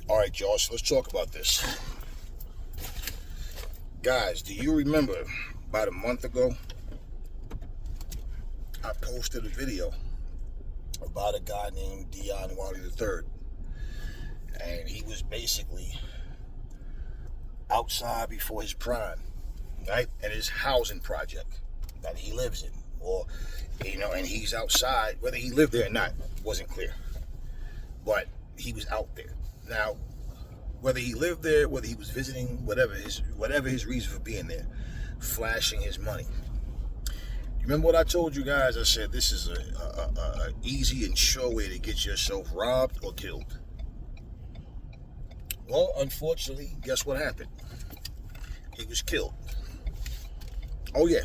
All right, y'all, so let's talk about this. Guys, do you remember about a month ago, I posted a video about a guy named Deon L Wiley III. And he was basically outside before his prime, right? At his housing project that he lives in. Or, and he's outside, whether he lived there or not, wasn't clear. But he was out there. Now, whether he lived there, whether he was visiting, whatever his reason for being there, flashing his money. Remember what I told you guys? I said this is a easy and sure way to get yourself robbed or killed. Well, unfortunately, guess what happened? He was killed. Oh yeah,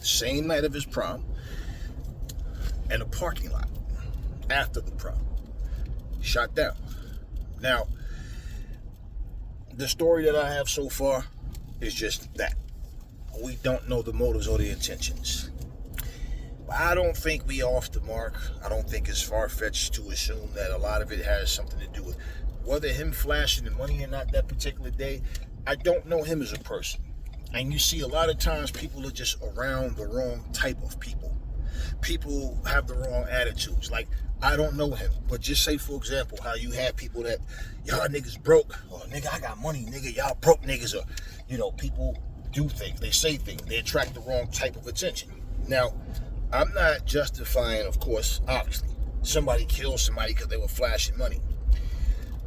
same night of his prom, in a parking lot after the prom. Shot down. Now, the story that I have so far is just that. We don't know the motives or the intentions. But I don't think we off the mark. I don't think it's far-fetched to assume that a lot of it has something to do with whether him flashing the money or not that particular day. I don't know him as a person. And you see a lot of times people are just around the wrong type of people. People have the wrong attitudes. Like, I don't know him, but just say, for example, how you have people that, y'all niggas broke, or nigga, I got money, nigga, y'all broke niggas, or, people do things, they say things, they attract the wrong type of attention. Now, I'm not justifying, of course, obviously, somebody killed somebody because they were flashing money.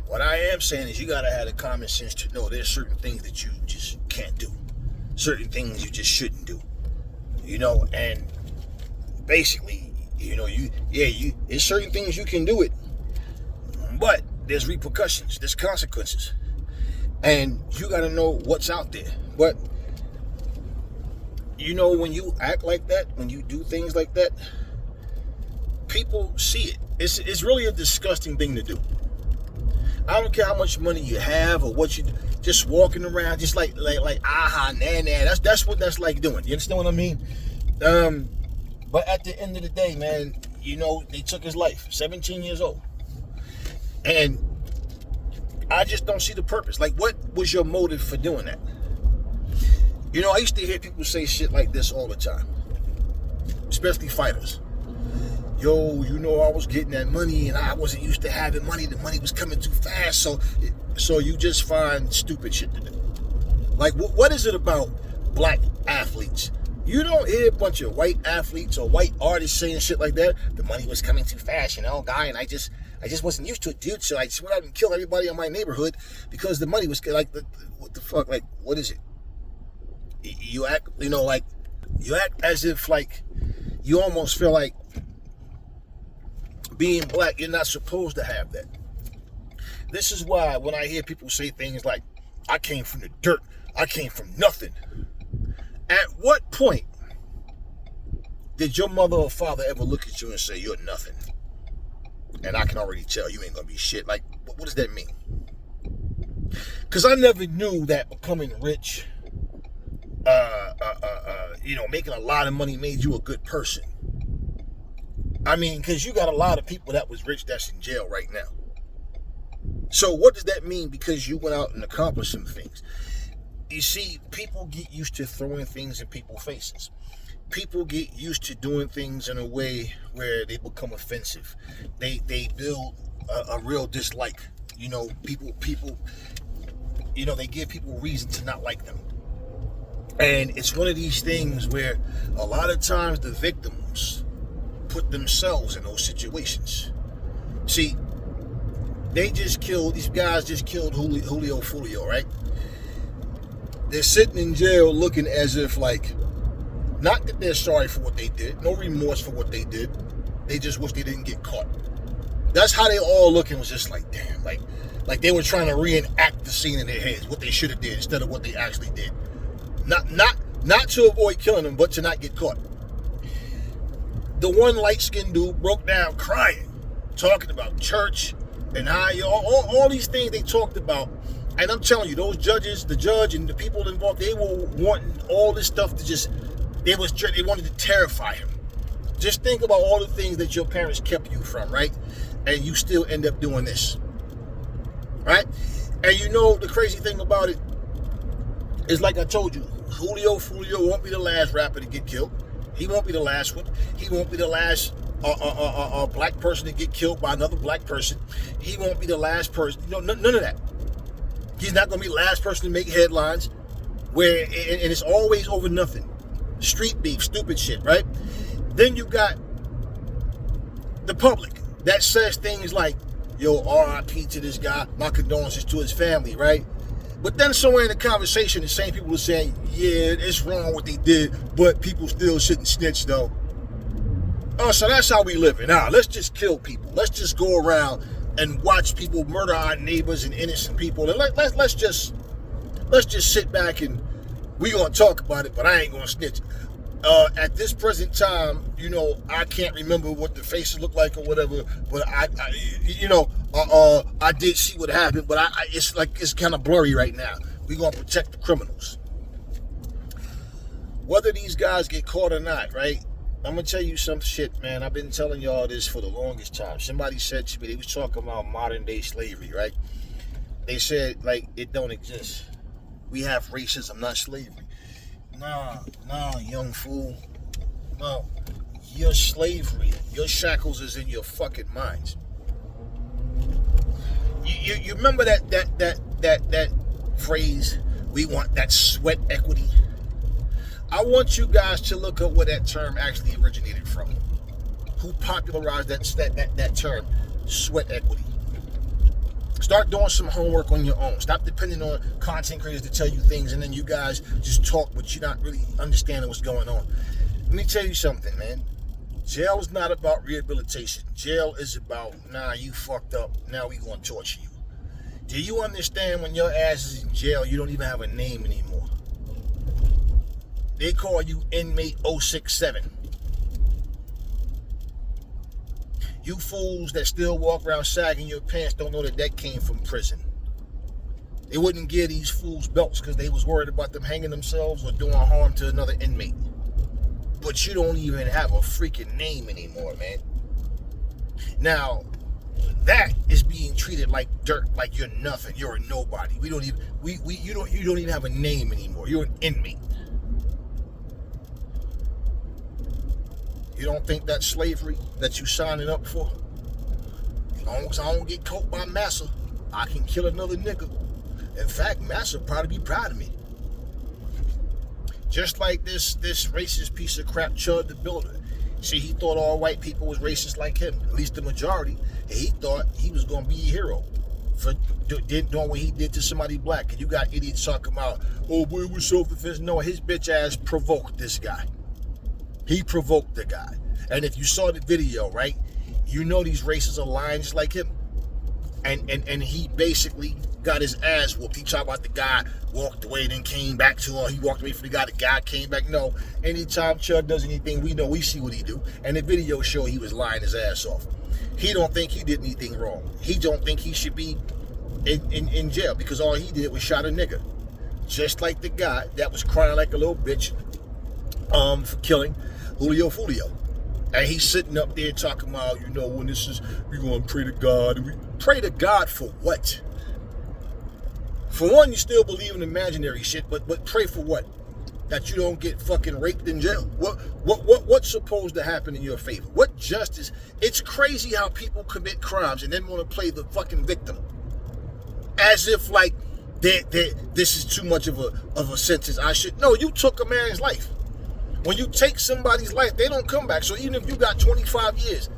What I am saying is you gotta have the common sense to know there's certain things that you just can't do. Certain things you just shouldn't do. And basically, there's certain things you can do it, but there's repercussions, there's consequences. And you gotta know what's out there. But when you act like that, when you do things like that, people see it. It's really a disgusting thing to do. I don't care how much money you have or what you do, just walking around, just like aha, nah. That's what that's like doing. You understand what I mean? But at the end of the day, man, they took his life, 17 years old. And I just don't see the purpose. Like, what was your motive for doing that? I used to hear people say shit like this all the time, especially fighters. Yo, I was getting that money and I wasn't used to having money. The money was coming too fast. So you just find stupid shit to do. Like, what is it about black athletes? You don't hear a bunch of white athletes or white artists saying shit like that. The money was coming too fast, guy, and I just wasn't used to it, dude. So I just went out and killed everybody in my neighborhood because the money was like, what the fuck? Like, what is it? You act, you act as if like you almost feel like being black, you're not supposed to have that. This is why when I hear people say things like, I came from the dirt, I came from nothing. At what point did your mother or father ever look at you and say, you're nothing? And I can already tell you ain't gonna be shit. Like, what does that mean? Because I never knew that becoming rich, making a lot of money made you a good person. I mean, because you got a lot of people that was rich that's in jail right now. So what does that mean because you went out and accomplished some things? You see, people get used to throwing things in people's faces. People get used to doing things in a way where they become offensive. They build a real dislike. People, they give people reason to not like them. And it's one of these things where a lot of times the victims put themselves in those situations. See, these guys just killed Julio Fulio, right? They're sitting in jail looking as if not that they're sorry for what they did, no remorse for what they did. They just wish they didn't get caught. That's how they all looking, was just like, damn, like they were trying to reenact the scene in their heads, what they should have did instead of what they actually did. Not to avoid killing them, but to not get caught. The one light-skinned dude broke down crying, talking about church and how all these things they talked about. And I'm telling you, those judges, the judge and the people involved, they were wanting all this stuff to they wanted to terrify him. Just think about all the things that your parents kept you from, right? And you still end up doing this, right? And you know the crazy thing about it is, like I told you, Julio won't be the last rapper to get killed. He won't be the last one. He won't be the last black person to get killed by another black person. He won't be the last person. You know, none of that. He's not going to be the last person to make headlines. Where and it's always over nothing. Street beef, stupid shit, right? Then you got the public that says things like, yo, RIP to this guy, my condolences to his family, right? But then somewhere in the conversation, the same people are saying, yeah, it's wrong what they did, but people still shouldn't snitch though. Oh, so that's how we live. Now, let's just kill people. Let's just go around and watch people murder our neighbors and innocent people. And let's just sit back and we gonna talk about it, but I ain't gonna snitch. At this present time, you know, I can't remember what the faces look like or whatever, but I did see what happened, but it's kind of blurry right now. We're gonna protect the criminals. Whether these guys get caught or not, right? I'm gonna tell you some shit, man. I've been telling y'all this for the longest time. Somebody said to me, they was talking about modern day slavery, right? They said, like, it don't exist. We have racism, not slavery. Nah, young fool. No. Your slavery, your shackles is in your fucking minds. You remember that phrase, we want that sweat equity? I want you guys to look up where that term actually originated from. Who popularized that term, sweat equity? Start doing some homework on your own. Stop depending on content creators to tell you things, and then you guys just talk, but you're not really understanding what's going on. Let me tell you something, man. Jail is not about rehabilitation. Jail is about, nah, you fucked up. Now we gonna torture you. Do you understand when your ass is in jail, you don't even have a name anymore? They call you inmate 067. You fools that still walk around sagging your pants don't know that came from prison. They wouldn't give these fools belts because they was worried about them hanging themselves or doing harm to another inmate. But you don't even have a freaking name anymore, man. Now, that is being treated like dirt, like you're nothing. You're a nobody. You don't even have a name anymore. You're an inmate. You don't think that's slavery that you signing up for? As long as I don't get caught by Massa, I can kill another nigga. In fact, Massa would probably be proud of me. Just like this racist piece of crap, Chud the Builder. See, he thought all white people was racist like him, at least the majority. And he thought he was going to be a hero for doing what he did to somebody black. And you got idiots talking about, oh boy, it was self-defense. No, his bitch ass provoked this guy. He provoked the guy. And if you saw the video, right, you know these racists are lying just like him. And he basically got his ass whooped. He talked about the guy walked away, then came back to him. He walked away from the guy came back. No, anytime Chud does anything, we see what he do. And the video showed he was lying his ass off. He don't think he did anything wrong. He don't think he should be in jail because all he did was shot a nigga. Just like the guy that was crying like a little bitch for killing Julio. And he's sitting up there talking about, you know, when this is, we're going to pray to God. And we pray to God for what? For one, you still believe in imaginary shit, but pray for what? That you don't get fucking raped in jail? What's supposed to happen in your favor? What justice? It's crazy how people commit crimes and then want to play the fucking victim. As if like this is too much of a sentence. No, you took a man's life. When you take somebody's life, they don't come back. So even if you got 25 years,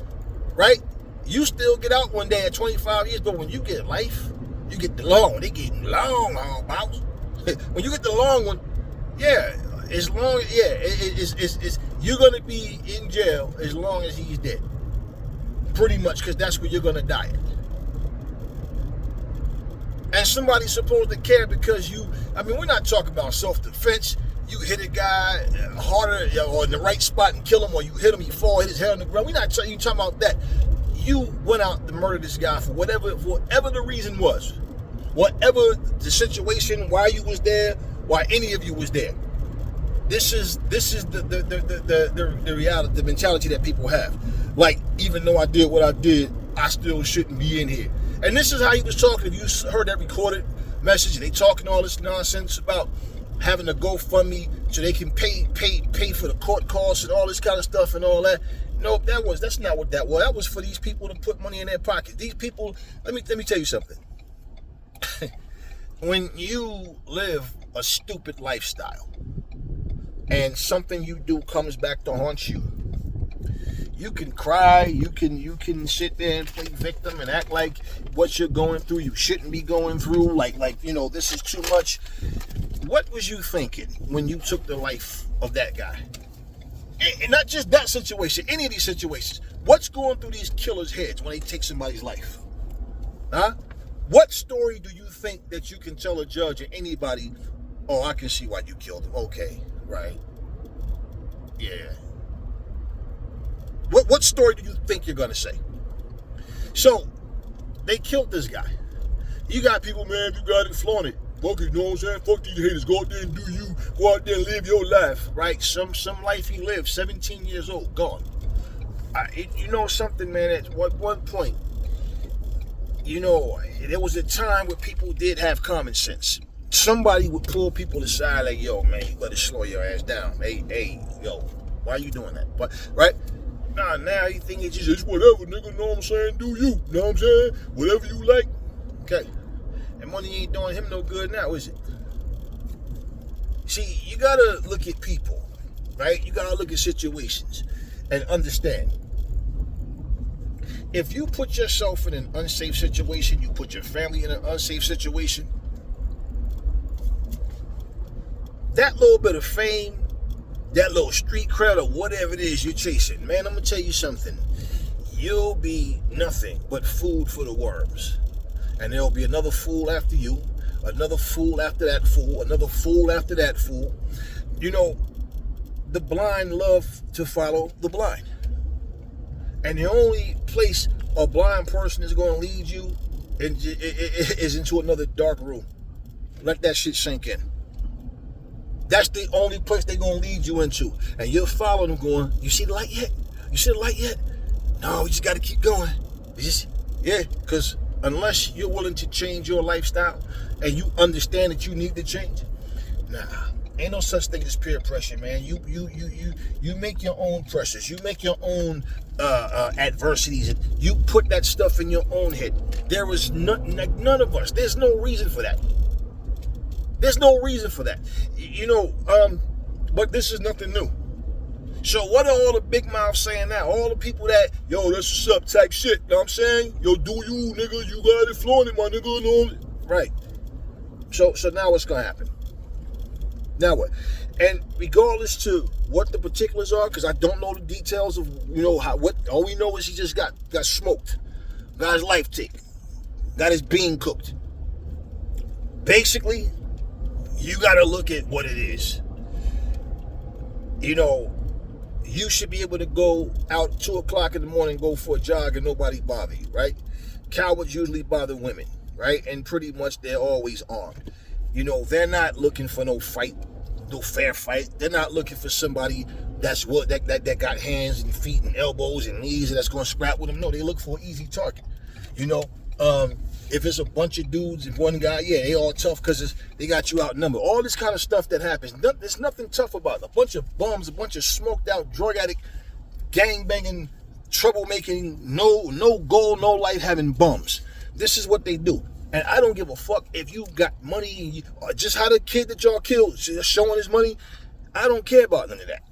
right? You still get out one day at 25 years, but when you get life, you get the long one. They get long house. When you get the long one, yeah, as long it's you're gonna be in jail as long as he's dead. Pretty much, because that's where you're gonna die at. And somebody's supposed to care because we're not talking about self-defense. You hit a guy harder or in the right spot and kill him, or you hit him, he fall, hit his head on the ground. We're not talking about that. You went out to murder this guy for whatever the reason was. Whatever the situation, why you was there, why any of you was there. This is the reality, the mentality that people have. Like, even though I did what I did, I still shouldn't be in here. And this is how he was talking. If you heard that recorded message and they talking all this nonsense about having a GoFundMe so they can pay for the court costs and all this kind of stuff and all that. No, that's not what that was. That was for these people to put money in their pockets. These people, let me tell you something. When you live a stupid lifestyle and something you do comes back to haunt you, you can cry, you can sit there and play victim and act like what you're going through you shouldn't be going through, like this is too much. What was you thinking when you took the life of that guy? And not just that situation, any of these situations. What's going through these killers' heads when they take somebody's life? Huh? What story do you think that you can tell a judge or anybody, oh, I can see why you killed him. Okay, right. Yeah. What story do you think you're going to say? So, they killed this guy. You got people, man, you got it, flaunt it. Fuck it, you know what I'm saying? Fuck these haters. Go out there and do you. Go out there and live your life, right? Some life he lived, 17 years old, gone. You know something, man, at one point, you know, there was a time where people did have common sense. Somebody would pull people aside like, yo, man, you better slow your ass down. Hey, yo, why are you doing that? But, right? Nah, now you think it's just whatever, nigga, know what I'm saying? Do you, know what I'm saying? Whatever you like. Okay. And money ain't doing him no good now, is it? See, you gotta look at people, right? You gotta look at situations and understand. If you put yourself in an unsafe situation, you put your family in an unsafe situation, that little bit of fame, that little street cred or whatever it is you're chasing, man, I'm gonna tell you something. You'll be nothing but food for the worms. And there'll be another fool after you, another fool after that fool, another fool after that fool. You know, the blind love to follow the blind. And the only place a blind person is going to lead you is into another dark room. Let that shit sink in. That's the only place they're going to lead you into. And you're following them going, you see the light yet? You see the light yet? No, we just got to keep going. Because unless you're willing to change your lifestyle and you understand that you need to change, nah, ain't no such thing as peer pressure, man. You make your own pressures. You make your own adversities. You put that stuff in your own head. There is none of us. There's no reason for that. There's no reason for that. You know, but this is nothing new. So what are all the big mouths saying now? All the people that, yo, that's what's up type shit, you know what I'm saying? Yo, do you, nigga, you got it, flaunt it, my nigga, no. Right. So now what's going to happen? Now what? And regardless to what the particulars are, because I don't know the details of, you know, all we know is he just got smoked, got his life taken, got his bean cooked. Basically, you got to look at what it is. You know, you should be able to go out 2 o'clock in the morning, go for a jog and nobody bother you, right? Cowards usually bother women, right? And pretty much they're always armed. You know, they're not looking for no fight, no fair fight. They're not looking for somebody that got hands and feet and elbows and knees and that's going to scrap with them. No, they look for an easy target. You know, if it's a bunch of dudes and one guy, yeah, they all tough because they got you outnumbered. All this kind of stuff that happens, there's nothing tough about it. A bunch of bums, a bunch of smoked out, drug addict, gang-banging, troublemaking, no goal, no life having bums. This is what they do. And I don't give a fuck if you got money, or just how the kid that y'all killed, showing his money. I don't care about none of that.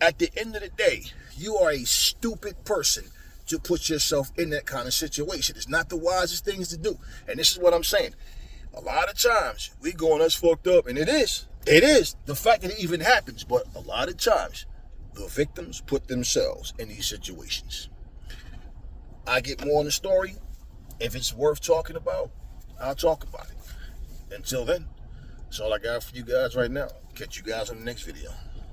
At the end of the day, you are a stupid person to put yourself in that kind of situation. It's not the wisest things to do. And this is what I'm saying. A lot of times, we going us fucked up, and it is. It is. The fact that it even happens. But a lot of times, the victims put themselves in these situations. I get more on the story. If it's worth talking about, I'll talk about it. Until then, that's all I got for you guys right now. Catch you guys on the next video.